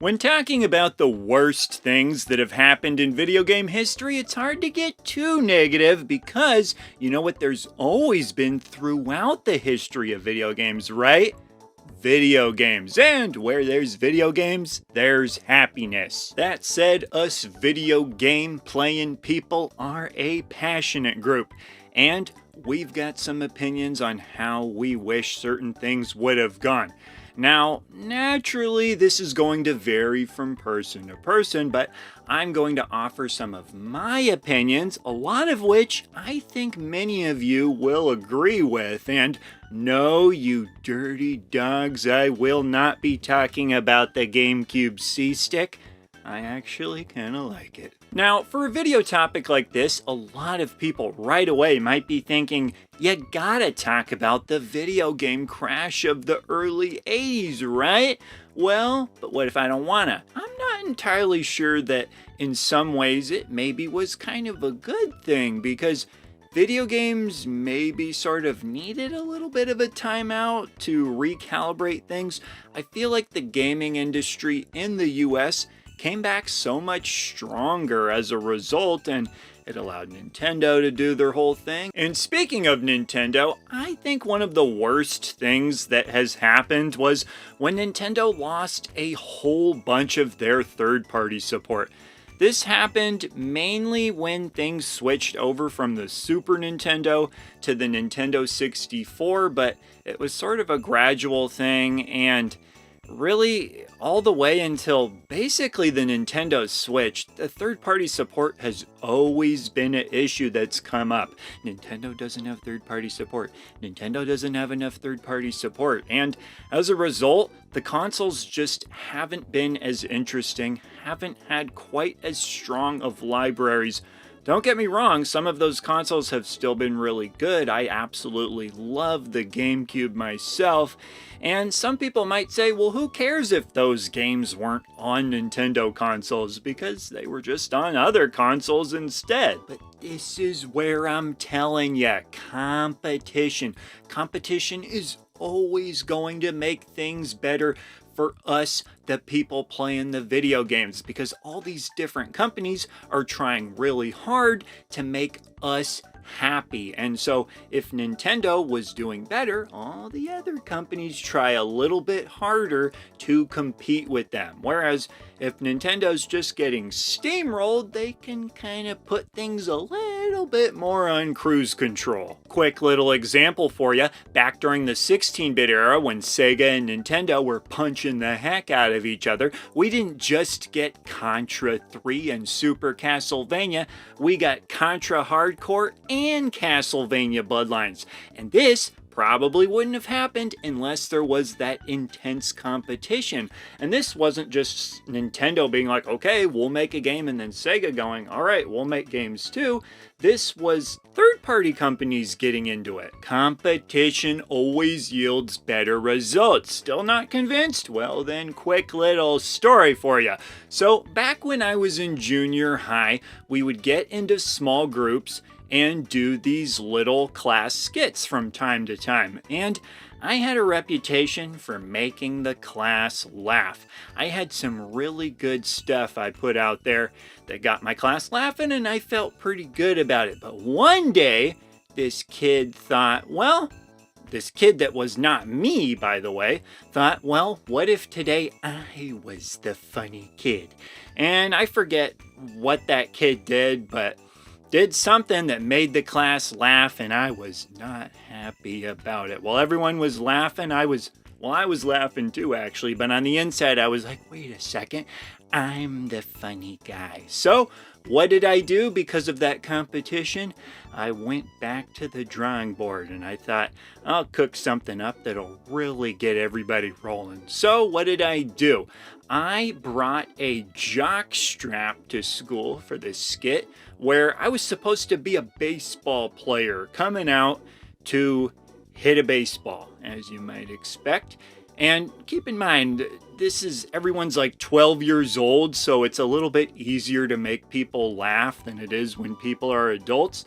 When talking about the worst things that have happened in video game history, it's hard to get too negative because you know what there's always been throughout the history of video games, right? Video games. And where there's video games, there's happiness. That said, us video game playing people are a passionate group. And we've got some opinions on how we wish certain things would have gone. Now, naturally, this is going to vary from person to person, but I'm going to offer some of my opinions, a lot of which I think many of you will agree with. And no, you dirty dogs, I will not be talking about the GameCube C-Stick. I actually kind of like it. Now, for a video topic like this, a lot of people right away might be thinking, you gotta talk about the video game crash of the early 80s, right? Well, but what if I don't wanna? I'm not entirely sure that in some ways it maybe was kind of a good thing because video games maybe sort of needed a little bit of a timeout to recalibrate things. I feel like the gaming industry in the US came back so much stronger as a result, and it allowed Nintendo to do their whole thing. And speaking of Nintendo, I think one of the worst things that has happened was when Nintendo lost a whole bunch of their third-party support. This happened mainly when things switched over from the Super Nintendo to the Nintendo 64, but it was sort of a gradual thing, and really, all the way until basically the Nintendo Switch, the third-party support has always been an issue that's come up. Nintendo doesn't have third-party support. Nintendo doesn't have enough third-party support. And as a result, the consoles just haven't been as interesting, haven't had quite as strong of libraries. Don't get me wrong, some of those consoles have still been really good. I absolutely love the GameCube myself. And some people might say, well, who cares if those games weren't on Nintendo consoles because they were just on other consoles instead. But this is where I'm telling you, competition. Competition is always going to make things better for us, the people playing the video games, because all these different companies are trying really hard to make us happy. And so if Nintendo was doing better, all the other companies try a little bit harder to compete with them. Whereas if Nintendo's just getting steamrolled, they can kind of put things a little bit more on cruise control. Quick little example for you. Back during the 16-bit era when Sega and Nintendo were punching the heck out of each other, we didn't just get Contra 3 and Super Castlevania, we got Contra Hardcore and Castlevania Bloodlines. And this probably wouldn't have happened unless there was that intense competition. And this wasn't just Nintendo being like, okay, we'll make a game, and then Sega going, all right, we'll make games too. This was third-party companies getting into it. Competition always yields better results. Still not convinced? Well then, quick little story for you. So back when I was in junior high, we would get into small groups and do these little class skits from time to time. And I had a reputation for making the class laugh. I had some really good stuff I put out there that got my class laughing, and I felt pretty good about it. But one day, this kid that was not me, by the way, thought, well, what if today I was the funny kid? And I forget what that kid did, but did something that made the class laugh, and I was not happy about it. While everyone was laughing, I was laughing too, actually, but on the inside, I was like, wait a second, I'm the funny guy. So, what did I do because of that competition? I went back to the drawing board, and I thought, I'll cook something up that'll really get everybody rolling. So, what did I do? I brought a jock strap to school for this skit where I was supposed to be a baseball player coming out to hit a baseball, as you might expect. And keep in mind, everyone's like 12 years old, so it's a little bit easier to make people laugh than it is when people are adults.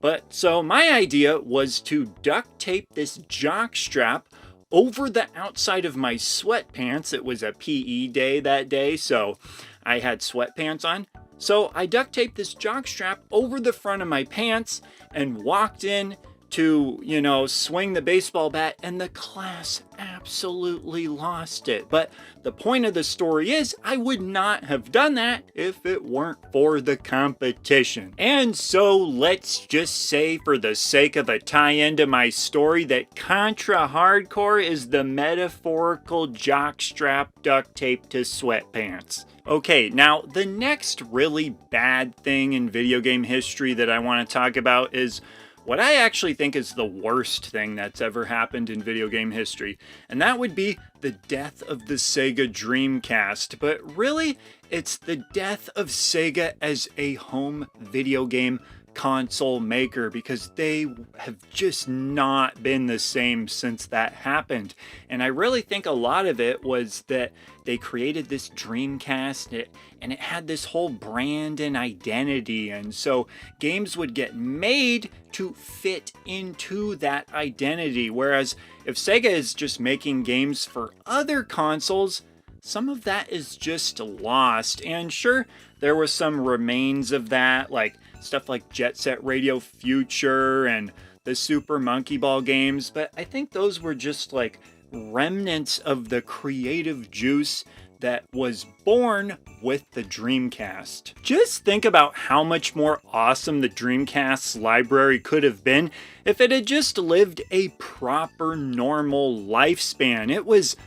But so my idea was to duct tape this jock strap over the outside of my sweatpants. It was a PE day that day, so I had sweatpants on. So I duct taped this jockstrap over the front of my pants and walked in to, swing the baseball bat, and the class absolutely lost it. But the point of the story is, I would not have done that if it weren't for the competition. And so let's just say, for the sake of a tie-in to my story, that Contra Hardcore is the metaphorical jockstrap duct tape to sweatpants. Okay, now the next really bad thing in video game history that I want to talk about is what I actually think is the worst thing that's ever happened in video game history, and that would be the death of the Sega Dreamcast. But really, it's the death of Sega as a home video game console maker, because they have just not been the same since that happened. And I really think a lot of it was that they created this Dreamcast and it had this whole brand and identity, and so games would get made to fit into that identity. Whereas if Sega is just making games for other consoles, some of that is just lost. And sure, there was some remains of that, like stuff like Jet Set Radio Future and the Super Monkey Ball games, but I think those were just like remnants of the creative juice that was born with the Dreamcast. Just think about how much more awesome the Dreamcast's library could have been if it had just lived a proper normal lifespan. It was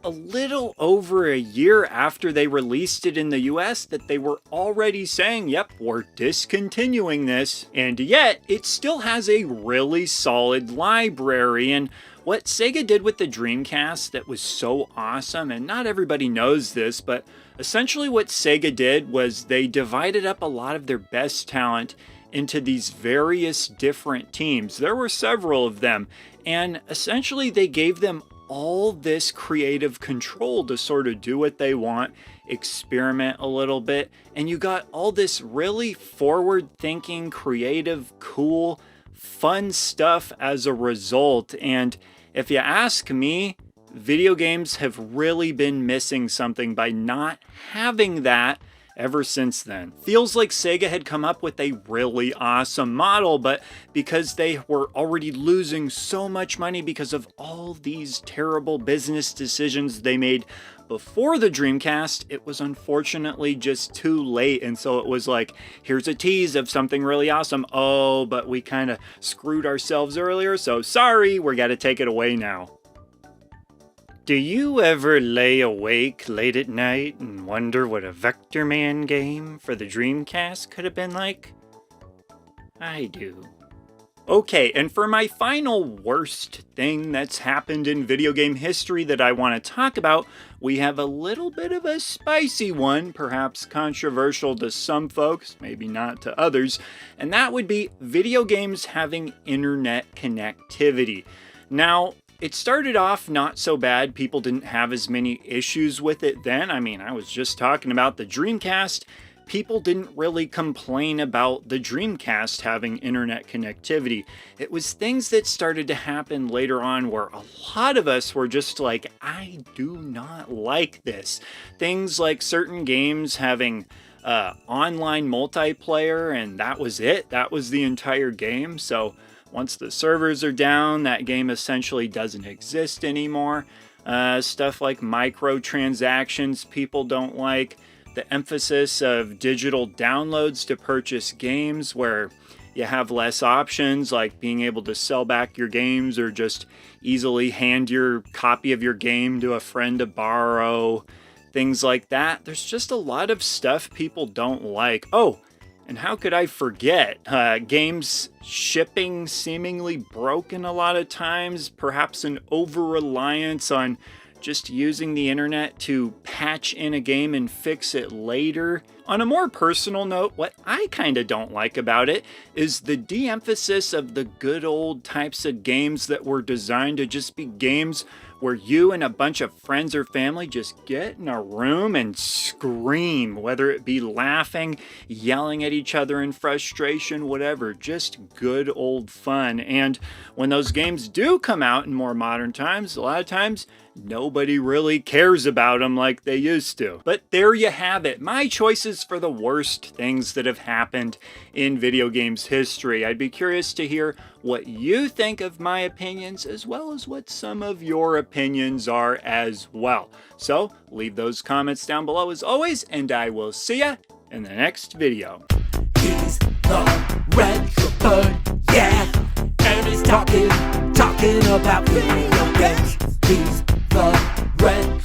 a little over a year after they released it in the US that they were already saying, yep, we're discontinuing this. And yet, it still has a really solid library. And what Sega did with the Dreamcast that was so awesome, and not everybody knows this, but essentially what Sega did was they divided up a lot of their best talent into these various different teams. There were several of them, and essentially they gave them all this creative control to sort of do what they want, experiment a little bit, and you got all this really forward-thinking, creative, cool, fun stuff as a result. And if you ask me, video games have really been missing something by not having that ever since then. Feels like Sega had come up with a really awesome model, but because they were already losing so much money because of all these terrible business decisions they made before the Dreamcast, it was unfortunately just too late. And so it was like, here's a tease of something really awesome. Oh, but we kind of screwed ourselves earlier, so sorry, we got to take it away now. Do you ever lay awake late at night and wonder what a Vector Man game for the Dreamcast could have been like? I do. Okay, and for my final worst thing that's happened in video game history that I want to talk about, we have a little bit of a spicy one, perhaps controversial to some folks, maybe not to others, and that would be video games having internet connectivity. Now, it started off not so bad. People didn't have as many issues with it then. I mean, I was just talking about the Dreamcast. People didn't really complain about the Dreamcast having internet connectivity. It was things that started to happen later on where a lot of us were just like, I do not like this. Things like certain games having online multiplayer, and that was it. That was the entire game. So once the servers are down, that game essentially doesn't exist anymore. Stuff like microtransactions people don't like. The emphasis of digital downloads to purchase games where you have less options, like being able to sell back your games or just easily hand your copy of your game to a friend to borrow. Things like that. There's just a lot of stuff people don't like. Oh, and how could I forget? Games shipping seemingly broken a lot of times, perhaps an over-reliance on just using the internet to patch in a game and fix it later. On a more personal note, what I kind of don't like about it is the de-emphasis of the good old types of games that were designed to just be games where you and a bunch of friends or family just get in a room and scream, whether it be laughing, yelling at each other in frustration, whatever, just good old fun. And when those games do come out in more modern times, a lot of times nobody really cares about them like they used to. But there you have it, my choices for the worst things that have happened in video games history. I'd be curious to hear what you think of my opinions, as well as what some of your opinions are as well. So leave those comments down below as always, and I will see ya in the next video. He's the retro bird, yeah, and he's talking about video games. He's the red